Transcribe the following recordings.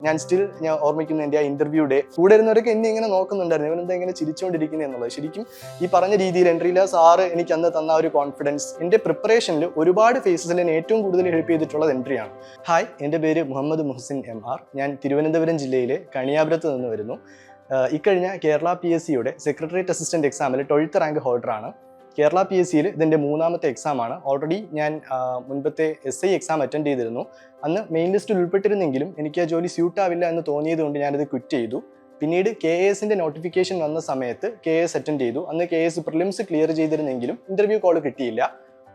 ഞാൻ ഓർമ്മിക്കുന്ന എൻ്റെ ആ ഇന്റർവ്യൂ ഡേ കൂടെ ഇരുന്നവരൊക്കെ എന്നെ ഇങ്ങനെ നോക്കുന്നുണ്ടായിരുന്നു, ഇവനെന്താ ഇങ്ങനെ ചിരിച്ചുകൊണ്ടിരിക്കുന്നത് എന്നുള്ളത്. ശരിക്കും ഈ പറഞ്ഞ രീതിയിൽ എൻട്രിയിലെ സാറ് എനിക്ക് അന്ന് തന്ന ഒരു കോൺഫിഡൻസ് എൻ്റെ പ്രിപ്പറേഷനിൽ ഒരുപാട് ഫേസസിൽ എന്നെ ഏറ്റവും കൂടുതൽ ഹെൽപ്പ് ചെയ്തിട്ടുള്ളത് എൻട്രിയാണ്. ഹായ്, എൻ്റെ പേര് മുഹമ്മദ് മുഹസിൻ MR. ഞാൻ തിരുവനന്തപുരം ജില്ലയിലെ കണിയാപുരത്ത് നിന്ന് വരുന്നു. ഇക്കഴിഞ്ഞ കേരള PSCയുടെ സെക്രട്ടേറിയറ്റ് അസിസ്റ്റന്റ് എക്സാമിൽ 12th റാങ്ക് ഹോൾഡറാണ്. കേരള PSCയിൽ ഇതിൻ്റെ 3ാമത്തെ എക്സാമാണ്. ഓൾറെഡി ഞാൻ മുൻപത്തെ SI എക്സാം അറ്റൻഡ് ചെയ്തിരുന്നു. അന്ന് മെയിൻ ലിസ്റ്റിൽ ഉൾപ്പെട്ടിരുന്നെങ്കിലും എനിക്ക് ആ ജോലി സ്യൂട്ട് ആവില്ല എന്ന് തോന്നിയത് കൊണ്ട് ഞാനത് ക്വിറ്റ് ചെയ്തു. പിന്നീട് KASന്റെ നോട്ടിഫിക്കേഷൻ വന്ന സമയത്ത് KAS അറ്റൻഡ് ചെയ്തു. അന്ന് KAS പ്രിലിംസ് ക്ലിയർ ചെയ്തിരുന്നെങ്കിലും ഇന്റർവ്യൂ കോൾ കിട്ടിയില്ല.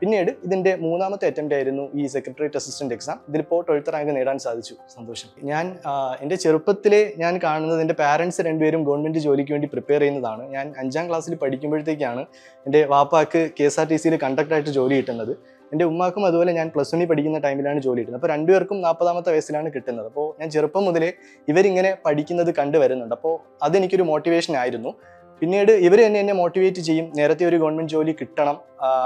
പിന്നീട് ഇതിൻ്റെ 3ാമത്തെ അറ്റംപ്റ്റ് ആയിരുന്നു ഈ സെക്രട്ടേറിയറ്റ് അസിസ്റ്റന്റ് എക്സാം. ഇതിലിപ്പോൾ 12th റാങ്ക് നേടാൻ സാധിച്ചു. സന്തോഷം. ഞാൻ എൻ്റെ ചെറുപ്പത്തിലെ ഞാൻ കാണുന്നത് എൻ്റെ പാരൻസ് രണ്ടുപേരും ഗവൺമെൻറ് ജോലിക്ക് വേണ്ടി പ്രിപ്പയർ ചെയ്യുന്നതാണ്. ഞാൻ 5ാം ക്ലാസ്സിൽ പഠിക്കുമ്പോഴത്തേക്കാണ് എൻ്റെ വാപ്പാക്ക് KSRTCയിൽ കണ്ടക്ടറായിട്ട് ജോലി കിട്ടുന്നത്. എൻ്റെ ഉമ്മാക്കും അതുപോലെ ഞാൻ +1 പഠിക്കുന്ന ടൈമിലാണ് ജോലി കിട്ടുന്നത്. അപ്പോൾ രണ്ടുപേർക്കും 40ാമത്തെ വയസ്സിലാണ് കിട്ടുന്നത്. അപ്പോൾ ഞാൻ ചെറുപ്പം മുതലേ ഇവരിങ്ങനെ പഠിക്കുന്നത് കണ്ടുവരുന്നുണ്ട്. അപ്പോൾ അതെനിക്കൊരു മോട്ടിവേഷൻ ആയിരുന്നു. പിന്നീട് ഇവർ തന്നെ എന്നെ മോട്ടിവേറ്റ് ചെയ്യും, നേരത്തെ ഒരു ഗവൺമെൻറ് ജോലി കിട്ടണം,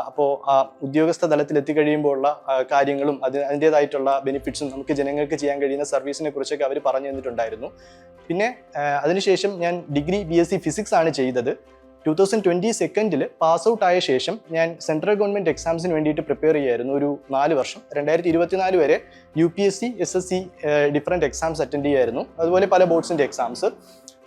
അപ്പോൾ ആ ഉദ്യോഗസ്ഥ തലത്തിൽ എത്തിക്കഴിയുമ്പോൾ ഉള്ള കാര്യങ്ങളും അതിൻ്റേതായിട്ടുള്ള ബെനിഫിറ്റ്സും നമുക്ക് ജനങ്ങൾക്ക് ചെയ്യാൻ കഴിയുന്ന സർവീസിനെ കുറിച്ചൊക്കെ അവർ പറഞ്ഞു തന്നിട്ടുണ്ടായിരുന്നു. പിന്നെ അതിനുശേഷം ഞാൻ ഡിഗ്രി BSc ഫിസിക്സ് ആണ് ചെയ്തത്. 2022 പാസ് ഔട്ട് ആയ ശേഷം ഞാൻ സെൻട്രൽ ഗവൺമെൻറ് എക്സാംസിന് വേണ്ടിയിട്ട് പ്രിപ്പയർ ചെയ്യായിരുന്നു ഒരു 4 വർഷം. 2024 വരെ UPSC SSC different exams attend ചെയ്യായിരുന്നു, അതുപോലെ പല ബോർഡ്സിൻ്റെ എക്സാംസ്.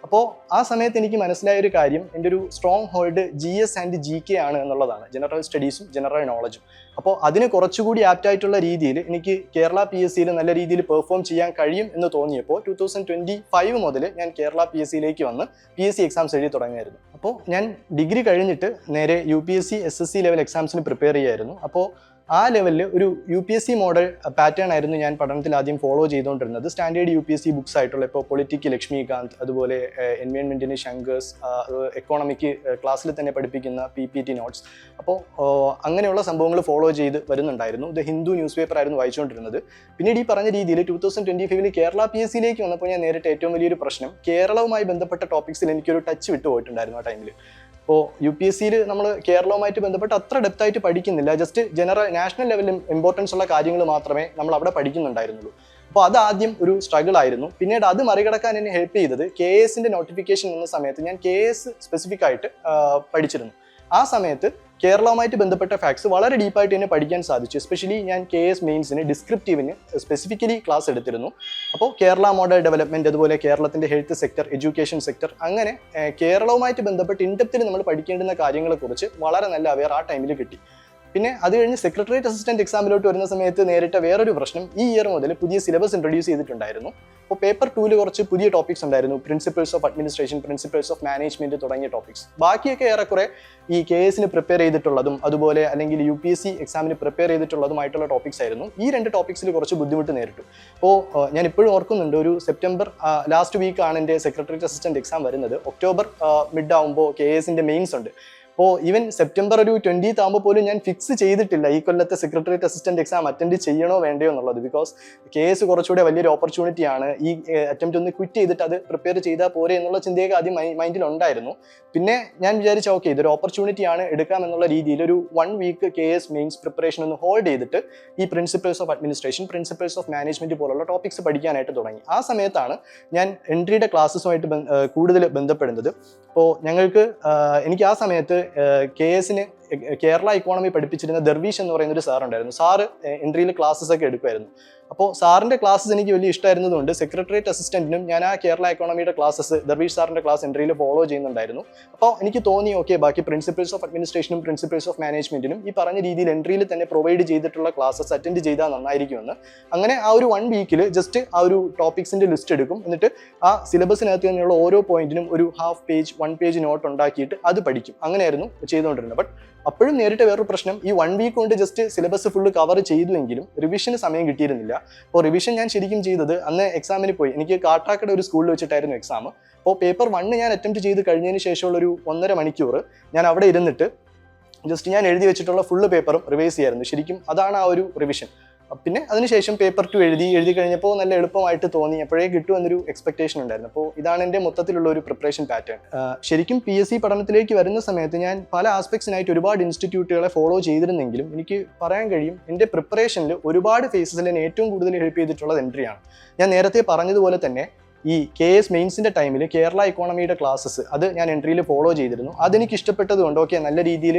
അപ്പോൾ ആ സമയത്ത് എനിക്ക് മനസ്സിലായ ഒരു കാര്യം, എൻ്റെ ഒരു strong hold GS and GK ആണ് എന്നുള്ളതാണ്, ജനറൽ സ്റ്റഡീസും ജനറൽ നോളജും. അപ്പോൾ അതിന് കുറച്ചുകൂടി ആപ്റ്റായിട്ടുള്ള രീതിയിൽ എനിക്ക് കേരള PSCയിൽ നല്ല രീതിയിൽ പെർഫോം ചെയ്യാൻ കഴിയും എന്ന് തോന്നിയപ്പോൾ 2025 മുതൽ ഞാൻ കേരള PSCയിലേക്ക് വന്ന് PSC എക്സാംസ് എഴുതി തുടങ്ങിയായിരുന്നു. അപ്പോൾ ഞാൻ ഡിഗ്രി കഴിഞ്ഞിട്ട് നേരെ UPSC SSC ലെവൽ എക്സാംസിന് പ്രിപ്പയർ ചെയ്യായിരുന്നു. അപ്പോൾ ആ ലെവലിൽ ഒരു UPSC മോഡൽ പാറ്റേൺ ആയിരുന്നു ഞാൻ പഠനത്തിൽ ആദ്യം ഫോളോ ചെയ്തുകൊണ്ടിരുന്നത്. സ്റ്റാൻഡേർഡ് UPSC ബുക്സ് ആയിട്ടുള്ള ഇപ്പോൾ പൊളിറ്റിക്ക് ലക്ഷ്മികാന്ത്, അതുപോലെ എൻവയോൺമെൻറ്റിന് ശങ്കേഴ്സ്, എക്കോണമിക്ക് ക്ലാസ്സിൽ തന്നെ പഠിപ്പിക്കുന്ന PPT നോട്ട്സ്. അപ്പോൾ അങ്ങനെയുള്ള സംഭവങ്ങൾ ഫോളോ ചെയ്ത് വരുന്നുണ്ടായിരുന്നു. ദ ഹിന്ദു ന്യൂസ് പേപ്പർ ആയിരുന്നു വായിച്ചുകൊണ്ടിരുന്നത്. പിന്നീട് ഈ പറഞ്ഞ രീതിയിൽ 2025 കേരള PSCയിലേക്ക് വന്നപ്പോൾ ഞാൻ നേരിട്ട് ഏറ്റവും വലിയൊരു പ്രശ്നം, കേരളവുമായി ബന്ധപ്പെട്ട ടോപ്പിക്സിൽ എനിക്കൊരു ടച്ച് വിട്ടുപോയിട്ടുണ്ടായിരുന്നു ആ ടൈമിൽ. ഇപ്പോൾ UPSCയിൽ നമ്മൾ കേരളവുമായിട്ട് ബന്ധപ്പെട്ട് അത്ര ഡെപ്തായിട്ട് പഠിക്കുന്നില്ല, ജസ്റ്റ് ജനറൽ നാഷണൽ ലെവലിൽ ഇമ്പോർട്ടൻസ് ഉള്ള കാര്യങ്ങൾ മാത്രമേ നമ്മൾ അവിടെ പഠിക്കുന്നുണ്ടായിരുന്നുള്ളൂ. അപ്പോൾ അത് ആദ്യം ഒരു സ്ട്രഗിൾ ആയിരുന്നു. പിന്നീട് അത് മറികടക്കാൻ എന്നെ ഹെൽപ്പ് ചെയ്തത് KASന്റെ നോട്ടിഫിക്കേഷൻ വന്ന സമയത്ത് ഞാൻ KAS സ്പെസിഫിക് ആയിട്ട് പഠിച്ചിരുന്നു. ആ സമയത്ത് കേരളവുമായിട്ട് ബന്ധപ്പെട്ട ഫാക്ട്സ് വളരെ ഡീപ്പായിട്ട് തന്നെ പഠിക്കാൻ സാധിച്ചു. എസ്പെഷ്യലി ഞാൻ KAS മെയിൻസിന് ഡിസ്ക്രിപ്റ്റീവിന് സ്പെസിഫിക്കലി ക്ലാസ് എടുത്തിരുന്നു. അപ്പോൾ കേരള മോഡൽ ഡെവലപ്മെൻറ്റ്, അതുപോലെ കേരളത്തിൻ്റെ ഹെൽത്ത് സെക്ടർ, എഡ്യൂക്കേഷൻ സെക്ടർ, അങ്ങനെ കേരളവുമായിട്ട് ബന്ധപ്പെട്ട് ഇൻഡെപ്തിൽ നമ്മൾ പഠിക്കേണ്ടുന്ന കാര്യങ്ങളെക്കുറിച്ച് വളരെ നല്ല അവെയർ ആ ടൈമിൽ കിട്ടി. പിന്നെ അത് കഴിഞ്ഞ് സെക്രട്ടേറിയറ്റ് അസിസ്റ്റന്റ് എക്സാമിലോട്ട് വരുന്ന സമയത്ത് നേരിട്ട വേറൊരു പ്രശ്നം, ഈ ഇയർ മുതൽ പുതിയ സിലബസ് ഇൻട്രൊഡ്യൂസ് ചെയ്തിട്ടുണ്ടായിരുന്നു. അപ്പോൾ പേപ്പർ 2 കുറച്ച് പുതിയ ടോപ്പിക്സ് ഉണ്ടായിരുന്നു, principles of administration, principles of management തുടങ്ങിയ ടോപ്പിക്സ്. ബാക്കിയൊക്കെ ഏറെക്കുറെ ഈ KASന് പ്രിപ്പയർ ചെയ്തിട്ടുള്ളതും അതുപോലെ അല്ലെങ്കിൽ UPSC എക്സാമിന് പ്രിപ്പയർ ചെയ്തിട്ടുള്ളതുമായിട്ടുള്ള ടോപ്പിക്സ് ആയിരുന്നു. ഈ 2 ടോപ്പിക്സിൽ കുറച്ച് ബുദ്ധിമുട്ട് നേരിട്ടു. അപ്പോൾ ഞാൻ ഇപ്പോഴും ഓർക്കുന്നുണ്ട്, ഒരു സെപ്റ്റംബർ ലാസ്റ്റ് വീക്കാണ് എൻ്റെ സെക്രട്ടേറിയറ്റ് അസിസ്റ്റന്റ് എക്സാം വരുന്നത്. ഒക്ടോബർ മിഡ് ആകുമ്പോൾ KASന്റെ മെയിൻസ് ഉണ്ട്. അപ്പോൾ ഈവൻ സെപ്റ്റംബർ ഒരു 20th ആകുമ്പോൾ പോലും ഞാൻ ഫിക്സ് ചെയ്തിട്ടില്ല ഈ കൊല്ലത്തെ സെക്രട്ടേറിയറ്റ് അസിസ്റ്റന്റ് എക്സാം അറ്റൻഡ് ചെയ്യണോ വേണ്ടയോ എന്നുള്ളത്. ബിക്കോസ് KAS കുറച്ചുകൂടെ വലിയൊരു ഓപ്പർച്യൂണിറ്റിയാണ്. ഈ അറ്റംപ്റ്റ് ഒന്ന് ക്വിറ്റ് ചെയ്തിട്ട് അത് പ്രിപ്പയർ ചെയ്താൽ പോരെ എന്നുള്ള ചിന്തയൊക്കെ ആദ്യം മൈൻഡിൽ ഉണ്ടായിരുന്നു. പിന്നെ ഞാൻ വിചാരിച്ച ഓക്കെ, ഇതൊരു ഓപ്പർച്യൂണിറ്റിയാണ്, എടുക്കാം എന്നുള്ള രീതിയിൽ ഒരു 1 വീക്ക് KAS മെയിൻസ് പ്രിപ്പറേഷൻ ഒന്ന് ഹോൾഡ് ചെയ്തിട്ട് ഈ principles of administration, principles of management പോലുള്ള ടോപ്പിക്സ് പഠിക്കാനായിട്ട് തുടങ്ങി. ആ സമയത്താണ് ഞാൻ എൻട്രിയുടെ ക്ലാസ്സുമായിട്ട് കൂടുതൽ ബന്ധപ്പെടുന്നത്. അപ്പോൾ എനിക്ക് ആ സമയത്ത് KASന് കേരള ഇക്കോണമി പഠിപ്പിച്ചിരുന്ന ദർവീഷ് എന്ന് പറയുന്ന ഒരു സാർ ഉണ്ടായിരുന്നു. സാറ് എൻട്രിയിൽ ക്ലാസ്സസ് ഒക്കെ എടുക്കുമായിരുന്നു. അപ്പോൾ സാറിൻ്റെ ക്ലാസ്സസ് എനിക്ക് വലിയ ഇഷ്ടമായിരുന്നതുകൊണ്ട് സെക്രട്ടേറിയറ്റ് അസിസ്റ്റന്റിനും ഞാൻ ആ കേരള ഇക്കോണമിയുടെ ക്ലാസ്സസ്, ദർവീഷ് സാറിൻ്റെ ക്ലാസ് എൻട്രിയിൽ ഫോളോ ചെയ്യുന്നുണ്ടായിരുന്നു. അപ്പോൾ എനിക്ക് തോന്നി ഓക്കെ, ബാക്കി പ്രിൻസിപ്പിൾസ് ഓഫ് അഡ്മിനിസ്ട്രേഷനും പ്രിൻസിപ്പിൾസ് ഓഫ് മാനേജ്മെന്റിനും ഈ പറഞ്ഞ രീതിയിൽ എൻട്രിയിൽ തന്നെ പ്രൊവൈഡ് ചെയ്തിട്ടുള്ള ക്ലാസ്സസ് അറ്റൻഡ് ചെയ്താൽ നന്നായിരിക്കുമെന്ന്. അങ്ങനെ ആ ഒരു 1 വീക്കിൽ ജസ്റ്റ് ആ ഒരു ടോപ്പിക്സിന്റെ ലിസ്റ്റ് എടുക്കും, എന്നിട്ട് ആ സിലബസിനകത്ത് തന്നെയുള്ള ഓരോ പോയിന്റിനും ഒരു 1/2 പേജ് 1 പേജ് നോട്ട് ഉണ്ടാക്കിയിട്ട് അത് പഠിക്കും. അങ്ങനെയായിരുന്നു ചെയ്തുകൊണ്ടിരുന്നത്. ബട്ട് അപ്പോഴും നേരിട്ട് വേറൊരു പ്രശ്നം, ഈ 1 വീക്ക് കൊണ്ട് ജസ്റ്റ് സിലബസ് ഫുള്ള് കവർ ചെയ്തുവെങ്കിലും റിവിഷന് സമയം കിട്ടിയിരുന്നില്ല. അപ്പോൾ റിവിഷൻ ഞാൻ ശരിക്കും ചെയ്തത് അന്ന് എക്സാമിന് പോയി, എനിക്ക് കാട്ടാക്കട ഒരു സ്കൂളിൽ വെച്ചിട്ടായിരുന്നു എക്സാം. അപ്പോൾ പേപ്പർ 1 ഞാൻ അറ്റംപ്റ്റ് ചെയ്ത് കഴിഞ്ഞതിന് ശേഷമുള്ള ഒരു 1.5 മണിക്കൂർ ഞാൻ അവിടെ ഇരുന്നിട്ട് ജസ്റ്റ് ഞാൻ എഴുതി വെച്ചിട്ടുള്ള ഫുള്ള് പേപ്പറും റിവൈസ് ചെയ്യായിരുന്നു. ശരിക്കും അതാണ് ആ ഒരു റിവിഷൻ. പിന്നെ അതിനുശേഷം പേപ്പർ 2 എഴുതി കഴിഞ്ഞപ്പോൾ നല്ല എളുപ്പമായിട്ട് തോന്നി, എപ്പോഴേ കിട്ടുമെന്നൊരു എക്സ്പെക്ടേഷൻ ഉണ്ടായിരുന്നു. അപ്പോൾ ഇതാണ് എൻ്റെ മൊത്തത്തിലുള്ള ഒരു പ്രിപ്പറേഷൻ പാറ്റേൺ. ശരിക്കും PSC പഠനത്തിലേക്ക് വരുന്ന സമയത്ത് ഞാൻ പല ആസ്പെക്ട്സിനായിട്ട് ഒരുപാട് ഇൻസ്റ്റിറ്റ്യൂട്ടുകളെ ഫോളോ ചെയ്തിരുന്നെങ്കിലും എനിക്ക് പറയാൻ കഴിയും എൻ്റെ പ്രിപ്പറേഷനിൽ ഒരുപാട് ഫേസസിൽ എന്നെ ഏറ്റവും കൂടുതൽ ഹെൽപ്പ് ചെയ്തിട്ടുള്ളത് എൻട്രിയാണ്. ഞാൻ നേരത്തെ പറഞ്ഞതുപോലെ തന്നെ ഈ KS മെയിൻസിൻ്റെ ടൈമിൽ കേരള ഇക്കോണമിയുടെ ക്ലാസ്സസ് അത് ഞാൻ എൻട്രിയിൽ ഫോളോ ചെയ്തിരുന്നു. അതെനിക്ക് ഇഷ്ടപ്പെട്ടതുകൊണ്ട്, ഓക്കെ നല്ല രീതിയിൽ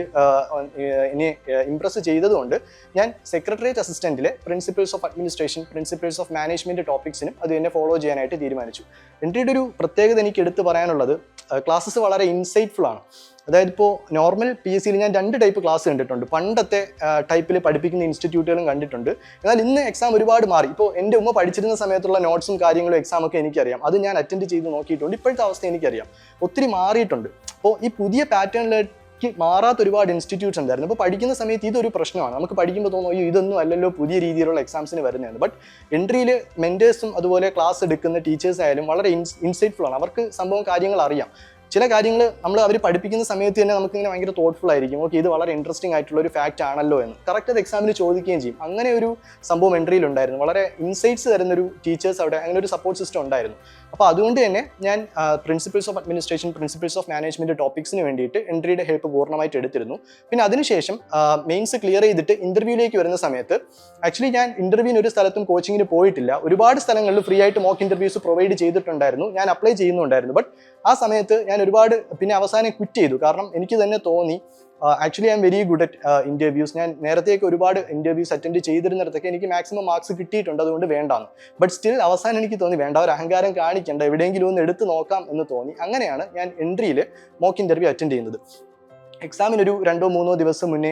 എന്നെ ഇംപ്രസ് ചെയ്തതുകൊണ്ട് ഞാൻ സെക്രട്ടേറിയറ്റ് അസിസ്റ്റൻറ്റിലെ principles of administration, principles of management ടോപ്പിക്സിനും അത് എന്നെ ഫോളോ ചെയ്യാനായിട്ട് തീരുമാനിച്ചു. എൻട്രിയുടെ ഒരു പ്രത്യേകത എനിക്ക് എടുത്തു പറയാനുള്ളത് ക്ലാസ്സസ് വളരെ ഇൻസൈറ്റ്ഫുൾ ആണ്. അതായത് ഇപ്പോൾ നോർമൽ PSCയിൽ ഞാൻ 2 ടൈപ്പ് ക്ലാസ് കണ്ടിട്ടുണ്ട്. പണ്ടത്തെ ടൈപ്പിൽ പഠിപ്പിക്കുന്ന ഇൻസ്റ്റിറ്റ്യൂട്ടുകളും കണ്ടിട്ടുണ്ട്. എന്നാൽ ഇന്ന് എക്സാം ഒരുപാട് മാറി. ഇപ്പോൾ എൻ്റെ ഉമ്മ പഠിച്ചിരുന്ന സമയത്തുള്ള നോട്ട്സും കാര്യങ്ങളും എക്സാമൊക്കെ എനിക്കറിയാം. അത് ഞാൻ അറ്റൻഡ് ചെയ്ത് നോക്കിയിട്ടുണ്ട്. ഇപ്പോഴത്തെ അവസ്ഥ എനിക്കറിയാം, ഒത്തിരി മാറിയിട്ടുണ്ട്. അപ്പോൾ ഈ പുതിയ പാറ്റേണിലേക്ക് മാറാത്ത ഒരുപാട് ഇൻസ്റ്റിറ്റ്യൂട്ട്സ് ഉണ്ടായിരുന്നു. അപ്പോൾ പഠിക്കുന്ന സമയത്ത് ഇതൊരു പ്രശ്നമാണ്. നമുക്ക് പഠിക്കുമ്പോൾ തോന്നും അയ്യോ ഇതൊന്നും അല്ലല്ലോ പുതിയ രീതിയിലുള്ള എക്സാംസിന് വരുന്നതാണ്. ബട്ട് എൻട്രിയിൽ മെൻറ്റേഴ്സും അതുപോലെ ക്ലാസ് എടുക്കുന്ന ടീച്ചേഴ്സ് ആയാലും വളരെ ഇൻസൈറ്റ്ഫുൾ ആണ്. അവർക്ക് സംഭവം കാര്യങ്ങൾ അറിയാം. ചില കാര്യങ്ങൾ അവർ പഠിപ്പിക്കുന്ന സമയത്ത് തന്നെ നമുക്കിങ്ങനെ ഭയങ്കര തോട്ട്ഫുൾ ആയിരിക്കും. ഓക്കെ ഇത് വളരെ ഇൻട്രസ്റ്റിംഗ് ആയിട്ടുള്ള ഒരു ഫാക്റ്റ് ആണല്ലോ എന്ന് കറക്റ്റ് അത് എക്സാമിന് ചോദിക്കുകയും ചെയ്യും. അങ്ങനെ ഒരു സംഭവം എൻട്രിയിൽ ഉണ്ടായിരുന്നു. വളരെ ഇൻസൈറ്റ്സ് തരുന്നൊരു ടീച്ചേഴ്സ് അവിടെ, അങ്ങനെ ഒരു സപ്പോർട്ട് സിസ്റ്റം ഉണ്ടായിരുന്നു. അപ്പോൾ അതുകൊണ്ട് തന്നെ ഞാൻ principles of administration, principles of management ടോപ്പിക്സിന് വേണ്ടിയിട്ട് എൻട്രിയുടെ ഹെൽപ്പ് പൂർണ്ണമായിട്ട് എടുത്തിരുന്നു. പിന്നെ അതിനുശേഷം മെയിൻസ് ക്ലിയർ ചെയ്തിട്ട് ഇൻ്റർവ്യൂയിലേക്ക് വരുന്ന സമയത്ത് ആക്ച്വലി ഞാൻ ഇൻ്റർവ്യൂവിന് ഒരു സ്ഥലത്തും കോച്ചിങ്ങിന് പോയിട്ടില്ല. ഒരുപാട് സ്ഥലങ്ങളിൽ ഫ്രീ ആയിട്ട് മോക്ക് ഇൻ്റർവ്യൂസ് പ്രൊവൈഡ് ചെയ്തിട്ടുണ്ടായിരുന്നു. ഞാൻ അപ്ലൈ ചെയ്യുന്നുണ്ടായിരുന്നു. ബട്ട് ആ സമയത്ത് ഞാൻ ഒരുപാട് പിന്നെ അവസാനം ക്വിറ്റ് ചെയ്തു. കാരണം എനിക്ക് തന്നെ തോന്നി actually I am very good at interviews. ഞാൻ നേരത്തെയൊക്കെ ഒരുപാട് ഇൻ്റർവ്യൂസ് അറ്റൻഡ് ചെയ്തിരുന്നിടത്തൊക്കെ എനിക്ക് മാക്സിമം മാർക്സ് കിട്ടിയിട്ടുണ്ട്, അതുകൊണ്ട് വേണ്ടാന്ന്. ബട്ട് സ്റ്റിൽ അവസാനം എനിക്ക് തോന്നി വേണ്ട, ഒരു അഹങ്കാരം കാണിക്കേണ്ട, എവിടെയെങ്കിലും ഒന്ന് എടുത്ത് നോക്കാം എന്ന് തോന്നി. അങ്ങനെയാണ് ഞാൻ എൻട്രിയിൽ മോക്ക് ഇൻ്റർവ്യൂ അറ്റൻഡ് ചെയ്യുന്നത്. എക്സാമിന് ഒരു 2-3 ദിവസം മുന്നേ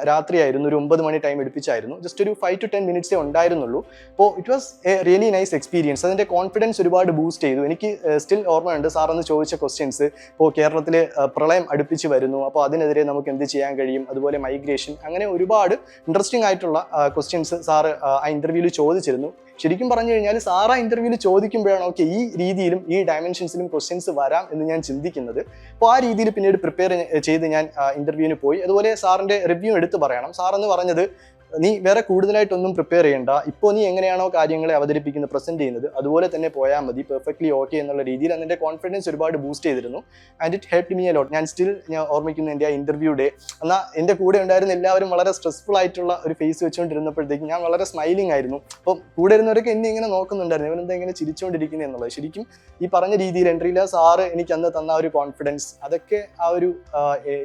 രാത്രിയായിരുന്നു, ഒരു 9 മണി ടൈം എടുപ്പിച്ചായിരുന്നു. ജസ്റ്റ് ഒരു 5 to 10 മിനിറ്റ്സേ ഉണ്ടായിരുന്നുള്ളൂ. അപ്പോൾ it was A really nice experience. അതിൻ്റെ കോൺഫിഡൻസ് ഒരുപാട് ബൂസ്റ്റ് ചെയ്തു. എനിക്ക് സ്റ്റിൽ ഓർമ്മയുണ്ട് സാറെന്ന് ചോദിച്ച ക്വസ്റ്റ്യൻസ്. ഇപ്പോൾ കേരളത്തിൽ പ്രളയം അടുപ്പിച്ച് വരുന്നു, അപ്പോൾ അതിനെതിരെ നമുക്ക് എന്ത് ചെയ്യാൻ കഴിയും, അതുപോലെ മൈഗ്രേഷൻ, അങ്ങനെ ഒരുപാട് ഇൻട്രസ്റ്റിംഗ് ആയിട്ടുള്ള ക്വസ്റ്റ്യൻസ് സാറ് ആ ഇൻ്റർവ്യൂവിൽ ചോദിച്ചിരുന്നു. ശരിക്കും പറഞ്ഞു കഴിഞ്ഞാൽ സാറ് ആ ഇൻ്റർവ്യൂവിൽ ചോദിക്കുമ്പോഴാണ് ഓക്കെ ഈ രീതിയിലും ഈ ഡയമെൻഷൻസിലും ക്വസ്റ്റ്യൻസ് വരാം എന്ന് ഞാൻ ചിന്തിക്കുന്നത്. അപ്പോൾ ആ രീതിയിൽ പിന്നീട് പ്രിപ്പയർ ചെയ്ത് ഞാൻ ഇൻ്റർവ്യൂവിന് പോയി. അതുപോലെ സാറിൻ്റെ റിവ്യൂ എടുത്ത് പറയണം. സാറെന്ന് പറഞ്ഞത് നീ വേറെ കൂടുതലായിട്ടൊന്നും പ്രിപ്പയർ ചെയ്യണ്ട, ഇപ്പോൾ നീ എങ്ങനെയാണോ കാര്യങ്ങളെ അവതരിപ്പിക്കുന്നത്, പ്രസന്റ് ചെയ്യുന്നത്, അതുപോലെ തന്നെ പോയാൽ മതി, പെർഫെക്റ്റ്ലി ഓക്കെ എന്നുള്ള രീതിയിൽ അതിൻ്റെ കോൺഫിഡൻസ് ഒരുപാട് ബൂസ്റ്റ് ചെയ്തിരുന്നു. And it helped me a lot. ഞാൻ ഓർമ്മിക്കുന്നു എൻ്റെ ആ ഇൻ്റർവ്യൂ ഡേ. എന്നാൽ എൻ്റെ കൂടെ ഉണ്ടായിരുന്ന എല്ലാവരും വളരെ സ്ട്രെസ്ഫുൾ ആയിട്ടുള്ള ഒരു ഫേസ് വെച്ചുകൊണ്ടിരുന്നപ്പോഴത്തേക്കും ഞാൻ വളരെ സ്മൈലിംഗ് ആയിരുന്നു. അപ്പം കൂടെ ഇരുന്നവരൊക്കെ എന്നെ ഇങ്ങനെ നോക്കുന്നുണ്ടായിരുന്നു, ഇവനെന്താ ഇങ്ങനെ ചിരിച്ചുകൊണ്ടിരിക്കുന്നത് എന്നുള്ളത്. ശരിക്കും ഈ പറഞ്ഞ രീതിയിൽ എൻട്രിയിലെ സാറ് എനിക്ക് അന്ന് തന്ന ഒരു കോൺഫിഡൻസ്, അതൊക്കെ ആ ഒരു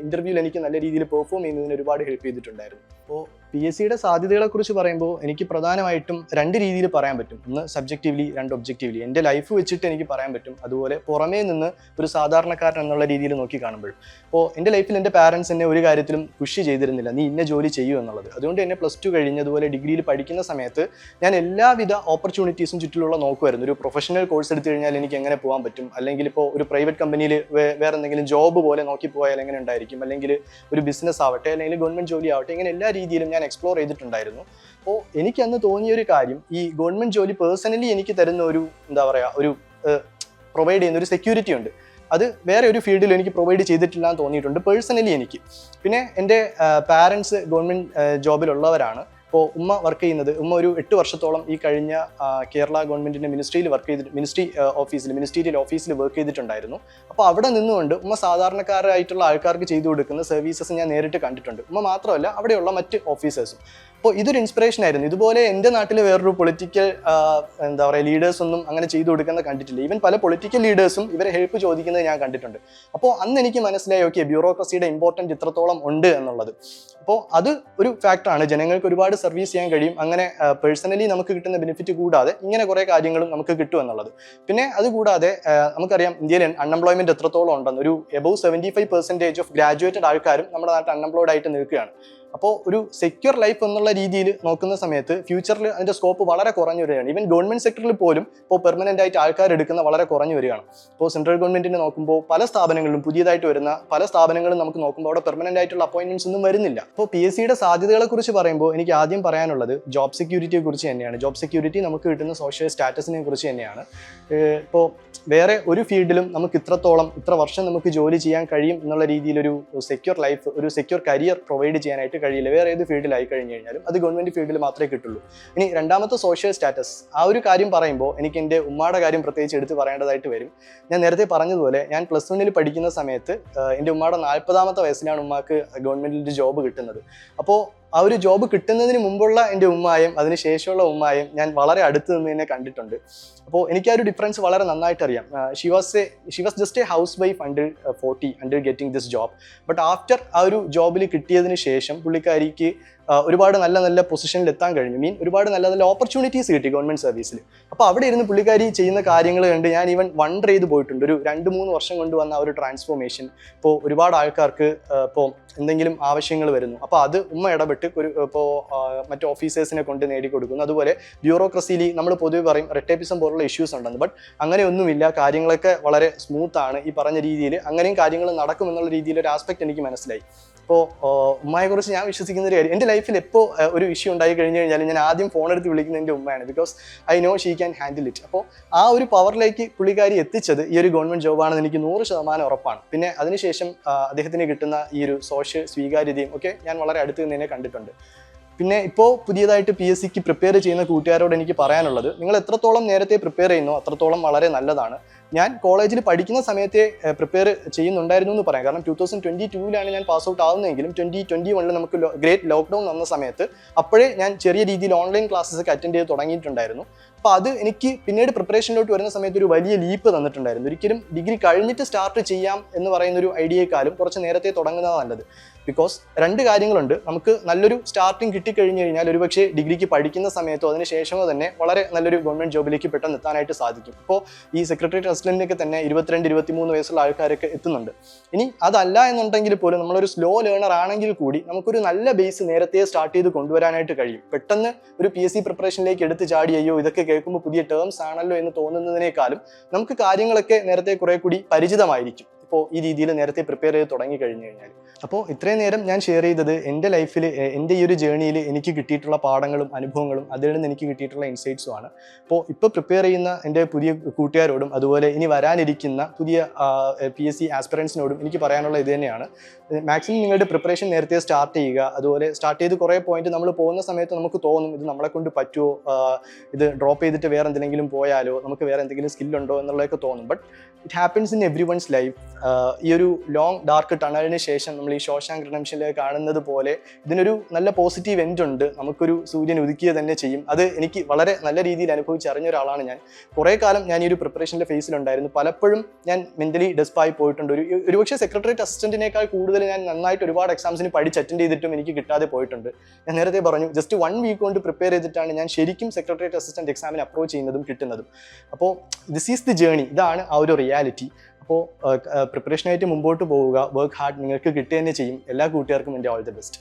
ഇൻ്റർവ്യൂവിൽ എനിക്ക് നല്ല രീതിയിൽ പെർഫോം ചെയ്യുന്നതിന് ഒരുപാട് ഹെൽപ്പ് ചെയ്തിട്ടുണ്ടായിരുന്നു. അപ്പോൾ PSCയുടെ സാധ്യതകളെ കുറിച്ച് പറയുമ്പോൾ എനിക്ക് പ്രധാനമായിട്ടും 2 രീതിയിൽ പറയാൻ പറ്റും. ഒന്ന് സബ്ജക്റ്റീവ്ലി, 2 ഒബ്ജക്റ്റീവ്ലി. എൻ്റെ ലൈഫ് വെച്ചിട്ട് എനിക്ക് പറയാൻ പറ്റും, അതുപോലെ പുറമേ നിന്ന് ഒരു സാധാരണക്കാരൻ എന്നുള്ള രീതിയിൽ നോക്കി കാണുമ്പോഴും. അപ്പോൾ എൻ്റെ ലൈഫിൽ എൻ്റെ പാരൻസ് എന്നെ ഒരു കാര്യത്തിലും പുഷ് ചെയ്തിരുന്നില്ല, നീ ഇന്ന ജോലി ചെയ്യൂ എന്നുള്ളത്. അതുകൊണ്ട് തന്നെ +2 കഴിഞ്ഞ് അതുപോലെ ഡിഗ്രിയിൽ പഠിക്കുന്ന സമയത്ത് ഞാൻ എല്ലാവിധ ഓപ്പർച്യൂണിറ്റീസും ചുറ്റിലുള്ള നോക്കുമായിരുന്നു. ഒരു പ്രൊഫഷണൽ കോഴ്സ് എടുത്തു കഴിഞ്ഞാൽ എനിക്ക് എങ്ങനെ പോകാൻ പറ്റും, അല്ലെങ്കിൽ ഇപ്പോൾ ഒരു പ്രൈവറ്റ് കമ്പനിയിൽ വേറെ എന്തെങ്കിലും ജോബ് പോലെ നോക്കി പോയാൽ എങ്ങനെ ഉണ്ടായിരിക്കും, അല്ലെങ്കിൽ ഒരു ബിസിനസ് ആവട്ടെ, അല്ലെങ്കിൽ ഗവൺമെൻറ് ജോലി ആവട്ടെ, ഇങ്ങനെ എല്ലാ രീതിയിലും ഞാൻ എക്സ്പ്ലോർ ചെയ്തിട്ടുണ്ടായിരുന്നു. അപ്പോൾ എനിക്ക് അന്ന് തോന്നിയൊരു കാര്യം, ഈ ഗവൺമെൻറ് ജോലി പേഴ്സണലി എനിക്ക് തരുന്ന ഒരു ഒരു പ്രൊവൈഡ് ചെയ്യുന്ന ഒരു സെക്യൂരിറ്റി ഉണ്ട്. അത് വേറെ ഒരു ഫീൽഡിൽ എനിക്ക് പ്രൊവൈഡ് ചെയ്തിട്ടില്ല എന്ന് തോന്നിയിട്ടുണ്ട് പേഴ്സണലി എനിക്ക്. പിന്നെ എൻ്റെ പാരൻസ് ഗവൺമെൻറ് ജോബിലുള്ളവരാണ്. ഇപ്പോൾ ഉമ്മ വർക്ക് ചെയ്യുന്നത്, ഉമ്മ ഒരു 8 വർഷത്തോളം ഈ കഴിഞ്ഞ കേരള ഗവൺമെൻറ്റിൻ്റെ മിനിസ്ട്രിയിൽ മിനിസ്റ്റീരിയൽ ഓഫീസിൽ വർക്ക് ചെയ്തിട്ടുണ്ടായിരുന്നു. അപ്പോൾ അവിടെ നിന്നുകൊണ്ട് ഉമ്മ സാധാരണക്കാരായിട്ടുള്ള ആൾക്കാർക്ക് ചെയ്തു കൊടുക്കുന്ന സർവീസസ് ഞാൻ നേരിട്ട് കണ്ടിട്ടുണ്ട്. ഉമ്മ മാത്രമല്ല അവിടെയുള്ള മറ്റ് ഓഫീസേഴ്സും. അപ്പോൾ ഇതൊരു ഇൻസ്പിറേഷൻ ആയിരുന്നു. ഇതുപോലെ എൻ്റെ നാട്ടിൽ വേറൊരു പൊളിറ്റിക്കൽ ലീഡേഴ്സ് ഒന്നും അങ്ങനെ ചെയ്തു കൊടുക്കുന്നത് കണ്ടിട്ടില്ല. ഈവൻ പല പൊളിറ്റിക്കൽ ലീഡേഴ്സും ഇവരെ ഹെൽപ്പ് ചോദിക്കുന്നത് ഞാൻ കണ്ടിട്ടുണ്ട്. അപ്പോൾ അന്ന് എനിക്ക് മനസ്സിലായി ഓക്കെ ബ്യൂറോക്രസിയുടെ ഇമ്പോർട്ടൻറ്റ് ഇത്രത്തോളം ഉണ്ട് എന്നുള്ളത്. അപ്പോൾ അത് ഒരു ഫാക്ടറാണ്. ജനങ്ങൾക്ക് ഒരുപാട് സർവീസ് ചെയ്യാൻ കഴിയും. അങ്ങനെ പേഴ്സണലി നമുക്ക് കിട്ടുന്ന ബെനിഫിറ്റ് കൂടാതെ ഇങ്ങനെ കുറേ കാര്യങ്ങളും നമുക്ക് കിട്ടും എന്നുള്ളത്. പിന്നെ അതുകൂടാതെ നമുക്കറിയാം ഇന്ത്യയിൽ അൺഎംപ്ലോയ്മെൻറ്റ് എത്രത്തോളം ഉണ്ടെന്ന്. ഒരു എബവ് 75% ഓഫ് ഗ്രാജുവേറ്റഡ് ആൾക്കാരും നമ്മുടെ നാട്ടിൽ അൺഎംപ്ലോയ്ഡ് ആയിട്ട് നിൽക്കുകയാണ്. അപ്പോൾ ഒരു സെക്യൂർ ലൈഫ് എന്നുള്ള രീതിയിൽ നോക്കുന്ന സമയത്ത് ഫ്യൂച്ചറിൽ അതിൻ്റെ സ്കോപ്പ് വളരെ കുറഞ്ഞു വരികയാണ്. ഈവൻ ഗവൺമെൻറ് സെക്ടറിൽ പോലും ഇപ്പോൾ പെർമനൻ്റ് ആയിട്ട് ആൾക്കാർ എടുക്കുന്ന വളരെ കുറഞ്ഞു വരികയാണ്. ഇപ്പോൾ സെൻട്രൽ ഗവൺമെൻറ്റിനെ നോക്കുമ്പോൾ പല സ്ഥാപനങ്ങളിലും പുതിയതായിട്ട് വരുന്ന പല സ്ഥാപനങ്ങളും നമുക്ക് നോക്കുമ്പോൾ അവിടെ പെർമനൻ്റ് ആയിട്ടുള്ള അപ്പോയിൻമെൻറ്റ്സ് ഒന്നും വരുന്നില്ല. അപ്പോൾ PSCയുടെ സാധ്യതകളെ കുറിച്ച് പറയുമ്പോൾ എനിക്ക് ആദ്യം പറയാനുള്ളത് ജോബ് സെക്യൂരിറ്റിയെ കുറിച്ച് തന്നെയാണ്. ജോബ് സെക്യൂരിറ്റി നമുക്ക് കിട്ടുന്ന സോഷ്യൽ സ്റ്റാറ്റസിനെ കുറിച്ച് തന്നെയാണ്. ഇപ്പോൾ വേറെ ഒരു ഫീൽഡിലും നമുക്ക് ഇത്ര വർഷം നമുക്ക് ജോലി ചെയ്യാൻ കഴിയും എന്നുള്ള രീതിയിലൊരു സെക്യൂർ ലൈഫ്, ഒരു സെക്യൂർ കരിയർ പ്രൊവൈഡ് ചെയ്യാനായിട്ട് കഴിയില്ല. വേറെ ഏത് ഫീൽഡിലായി കഴിഞ്ഞ് കഴിഞ്ഞാലും അത് ഗവൺമെന്റ് ഫീൽഡിൽ മാത്രമേ കിട്ടുള്ളൂ. ഇനി രണ്ടാമത്തെ സോഷ്യൽ സ്റ്റാറ്റസ്, ആ ഒരു കാര്യം പറയുമ്പോൾ എനിക്ക് എൻ്റെ ഉമ്മയുടെ കാര്യം പ്രത്യേകിച്ച് എടുത്ത് പറയേണ്ടതായിട്ട് വരും. ഞാൻ നേരത്തെ പറഞ്ഞതുപോലെ ഞാൻ +1 പഠിക്കുന്ന സമയത്ത് എൻ്റെ ഉമ്മയുടെ 40ാമത്തെ വയസ്സിലാണ് ഉമ്മാക്ക് ഗവൺമെന്റിൽ ഒരു ജോബ് കിട്ടുന്നത്. അപ്പോൾ ആ ഒരു ജോബ് കിട്ടുന്നതിന് മുമ്പുള്ള എൻ്റെ ഉമ്മായും അതിന് ശേഷമുള്ള ഉമ്മായും ഞാൻ വളരെ അടുത്ത് നിന്ന് തന്നെ കണ്ടിട്ടുണ്ട്. അപ്പോൾ എനിക്ക് ആ ഒരു ഡിഫറൻസ് വളരെ നന്നായിട്ട് അറിയാം. She was just A house wife until 40 until getting this job. But after ആ ഒരു ജോബിൽ കിട്ടിയതിന് ശേഷം പുള്ളിക്കാരിക്ക് ഒരുപാട് നല്ല നല്ല പൊസിഷനിൽ എത്താൻ കഴിഞ്ഞു. ഒരുപാട് നല്ല നല്ല ഓപ്പർച്യൂണിറ്റീസ് കിട്ടി ഗവൺമെന്റ് സർവീസിൽ. അപ്പോൾ അവിടെ ഇരുന്ന് പുള്ളിക്കാരി ചെയ്യുന്ന കാര്യങ്ങൾ കണ്ട് ഞാൻ ഈവൻ വണ്ടർ ചെയ്ത് പോയിട്ടുണ്ട്. ഒരു 2-3 വർഷം കൊണ്ട് വന്ന ഒരു ട്രാൻസ്ഫോർമേഷൻ. ഇപ്പോൾ ഒരുപാട് ആൾക്കാർക്ക് ഇപ്പോൾ എന്തെങ്കിലും ആവശ്യങ്ങൾ വരുന്നു, അപ്പോൾ അത് ഉമ്മ ഇടപെട്ട് ഇപ്പോൾ മറ്റു ഓഫീസേഴ്സിനെ കൊണ്ട് നേടിക്കൊടുക്കുന്നു. അതുപോലെ ബ്യൂറോക്രസിയിൽ നമ്മൾ പൊതുവെ പറയും റെറ്റേപ്പിസം പോലുള്ള ഇഷ്യൂസ് ഉണ്ടെന്ന്. ബട്ട് അങ്ങനെയൊന്നുമില്ല, കാര്യങ്ങളൊക്കെ വളരെ സ്മൂത്ത് ആണ്. ഈ പറഞ്ഞ രീതിയിൽ അങ്ങനെയും കാര്യങ്ങൾ നടക്കുമെന്നുള്ള രീതിയിൽ ഒരു ആസ്പെക്ട് എനിക്ക് മനസ്സിലായി. ഇപ്പോൾ ഉമ്മയെക്കുറിച്ച് ഞാൻ വിശ്വസിക്കുന്ന ഒരു കാര്യം, എൻ്റെ ലൈഫിൽ എപ്പോൾ ഒരു ഇഷ്യൂ ഉണ്ടായി കഴിഞ്ഞ് കഴിഞ്ഞാൽ ഞാൻ ആദ്യം ഫോൺ എടുത്ത് വിളിക്കുന്നത് എൻ്റെ ഉമ്മയാണ്. Because I know she can handle it. അപ്പോൾ ആ ഒരു പവറിലേക്ക് പുള്ളിക്കാരി എത്തിച്ചത് ഈ ഒരു ഗവൺമെന്റ് ജോബാണെന്ന് എനിക്ക് 100% ഉറപ്പാണ്. പിന്നെ അതിനുശേഷം അദ്ദേഹത്തിന് കിട്ടുന്ന ഈ ഒരു സോഷ്യൽ സ്വീകാര്യതയും ഒക്കെ ഞാൻ വളരെ അടുത്ത് നിന്ന് തന്നെ കണ്ടിട്ടുണ്ട്. പിന്നെ ഇപ്പോൾ പുതിയതായിട്ട് PSCക്ക് പ്രിപ്പയർ ചെയ്യുന്ന കൂട്ടുകാരോട് എനിക്ക് പറയാനുള്ളത്, നിങ്ങൾ എത്രത്തോളം നേരത്തെ പ്രിപ്പയർ ചെയ്യുന്നോ അത്രത്തോളം വളരെ നല്ലതാണ്. ഞാൻ കോളേജിൽ പഠിക്കുന്ന സമയത്തെ പ്രിപ്പയർ ചെയ്യുന്നുണ്ടായിരുന്നു എന്ന് പറയാം. കാരണം 2022 ഞാൻ പാസ് ഔട്ട് ആവുന്നതെങ്കിലും 2021 നമുക്ക് ഗ്രേറ്റ് ലോക്ക്ഡൗൺ വന്ന സമയത്ത് അപ്പോഴേ ഞാൻ ചെറിയ രീതിയിൽ ഓൺലൈൻ ക്ലാസ്സസ് ഒക്കെ അറ്റൻഡ് ചെയ്ത് തുടങ്ങിയിട്ടുണ്ടായിരുന്നു. അപ്പോൾ അത് എനിക്ക് പിന്നീട് പ്രിപ്പറേഷനിലോട്ട് വരുന്ന സമയത്ത് ഒരു വലിയ ലീപ്പ് തന്നിട്ടുണ്ടായിരുന്നു. ഒരിക്കലും ഡിഗ്രി കഴിഞ്ഞിട്ട് സ്റ്റാർട്ട് ചെയ്യാം എന്ന് പറയുന്ന ഒരു ഐഡിയയെക്കാളും കുറച്ച് നേരത്തെ തുടങ്ങുന്നതാണ് നല്ലത്. ബിക്കോസ് 2 കാര്യങ്ങളുണ്ട്. നമുക്ക് നല്ലൊരു സ്റ്റാർട്ടിങ് കിട്ടിക്കഴിഞ്ഞ് കഴിഞ്ഞാൽ ഒരുപക്ഷെ ഡിഗ്രിക്ക് പഠിക്കുന്ന സമയത്തോ അതിന് ശേഷമോ തന്നെ വളരെ നല്ലൊരു ഗവൺമെന്റ് ജോബിലേക്ക് പെട്ടെന്ന് എത്താനായിട്ട് സാധിക്കും. ഇപ്പോൾ ഈ സെക്രട്ടേറിയറ്റ് അസിസ്റ്റന്റിനൊക്കെ തന്നെ 22-23 വയസ്സുള്ള ആൾക്കാരൊക്കെ എത്തുന്നുണ്ട്. ഇനി അതല്ല എന്നുണ്ടെങ്കിൽ പോലും നമ്മളൊരു സ്ലോ ലേണർ ആണെങ്കിൽ കൂടി നമുക്കൊരു നല്ല ബേസ് നേരത്തെ സ്റ്റാർട്ട് ചെയ്ത് കൊണ്ടുവരാനായിട്ട് കഴിയും. പെട്ടെന്ന് ഒരു PSC പ്രിപ്പറേഷനിലേക്ക് എടുത്ത് ചാടിയോ ഇതൊക്കെ കേൾക്കുമ്പോൾ പുതിയ ടേംസ് ആണല്ലോ എന്ന് തോന്നുന്നതിനേക്കാളും നമുക്ക് കാര്യങ്ങളൊക്കെ നേരത്തെ കുറെ കൂടി പരിചിതമായിരിക്കും ഇപ്പോൾ ഈ രീതിയിൽ നേരത്തെ പ്രിപ്പയർ ചെയ്ത് തുടങ്ങി കഴിഞ്ഞു കഴിഞ്ഞാൽ. അപ്പോൾ ഇത്രയും നേരം ഞാൻ ഷെയർ ചെയ്തത് എൻ്റെ ലൈഫിൽ എൻ്റെ ഈ ഒരു ജേണിയിൽ എനിക്ക് കിട്ടിയിട്ടുള്ള പാഠങ്ങളും അനുഭവങ്ങളും അതിൽ നിന്ന് എനിക്ക് കിട്ടിയിട്ടുള്ള ഇൻസൈറ്റ്സുമാണ്. അപ്പോൾ ഇപ്പോൾ പ്രിപ്പയർ ചെയ്യുന്ന എൻ്റെ പുതിയ കൂട്ടുകാരോടും അതുപോലെ ഇനി വരാനിരിക്കുന്ന പുതിയ PSC ആസ്പിറൻസിനോടും എനിക്ക് പറയാനുള്ള ഇത് തന്നെയാണ്. മാക്സിമം നിങ്ങളുടെ പ്രിപ്പറേഷൻ നേരത്തെ സ്റ്റാർട്ട് ചെയ്യുക. അതുപോലെ സ്റ്റാർട്ട് ചെയ്ത് കുറേ പോയിന്റ് നമ്മൾ പോകുന്ന സമയത്ത് നമുക്ക് തോന്നും ഇത് നമ്മളെ കൊണ്ട് പറ്റുമോ, ഇത് ഡ്രോപ്പ് ചെയ്തിട്ട് വേറെ എന്തെങ്കിലും പോയാലോ, നമുക്ക് വേറെ എന്തെങ്കിലും സ്കില്ലുണ്ടോ എന്നുള്ളതൊക്കെ തോന്നും. But it happens in every once life. ഈ ഒരു ലോങ് ഡാർക്ക് ടണലിന് ശേഷം നമ്മൾ ഈ ഷോഷാങ്ക് റിഡംഷനിൽ കാണുന്നത് പോലെ ഇതിനൊരു നല്ല പോസിറ്റീവ് എൻഡ് ഉണ്ട്. നമുക്കൊരു സൂര്യൻ ഉദിക്കുക തന്നെ ചെയ്യും. അത് എനിക്ക് വളരെ നല്ല രീതിയിൽ അനുഭവിച്ചറിഞ്ഞ ഒരാളാണ് ഞാൻ. കുറേ കാലം ഞാൻ ഈ ഒരു പ്രിപ്പറേഷൻ്റെ ഫേസിലുണ്ടായിരുന്നു. പലപ്പോഴും ഞാൻ മെന്റലി ഡെസ്പായി പോയിട്ടുണ്ട്. ഒരുപക്ഷെ സെക്രട്ടേറിയറ്റ് അസിസ്റ്റന്റിനേക്കാൾ കൂടുതൽ ഞാൻ നന്നായിട്ട് ഒരുപാട് എക്സാംസിന് പഠിച്ച് അറ്റൻഡ് ചെയ്തിട്ടും എനിക്ക് കിട്ടാതെ പോയിട്ടുണ്ട്. ഞാൻ നേരത്തെ പറഞ്ഞു ജസ്റ്റ് 1 വീക്ക് കൊണ്ട് പ്രിപ്പയർ ചെയ്തിട്ടാണ് ഞാൻ ശരിക്കും സെക്രട്ടേറിയറ്റ് അസിസ്റ്റന്റ് എക്സാമിന് അപ്രോച്ച് ചെയ്യുന്നതും കിട്ടുന്നതും. അപ്പോൾ ദിസ് ഈസ് ദി ജേണി, ഇതാണ് ആ ഒരു റിയാലിറ്റി. അപ്പോൾ പ്രിപ്പറേഷനായിട്ട് മുമ്പോട്ട് പോവുക, വർക്ക് ഹാർഡ്, നിങ്ങൾക്ക് കിട്ടുക തന്നെ ചെയ്യും. എല്ലാ കൂട്ടുകാർക്കും എൻ്റെ ഓൾ ദി ബെസ്റ്റ്.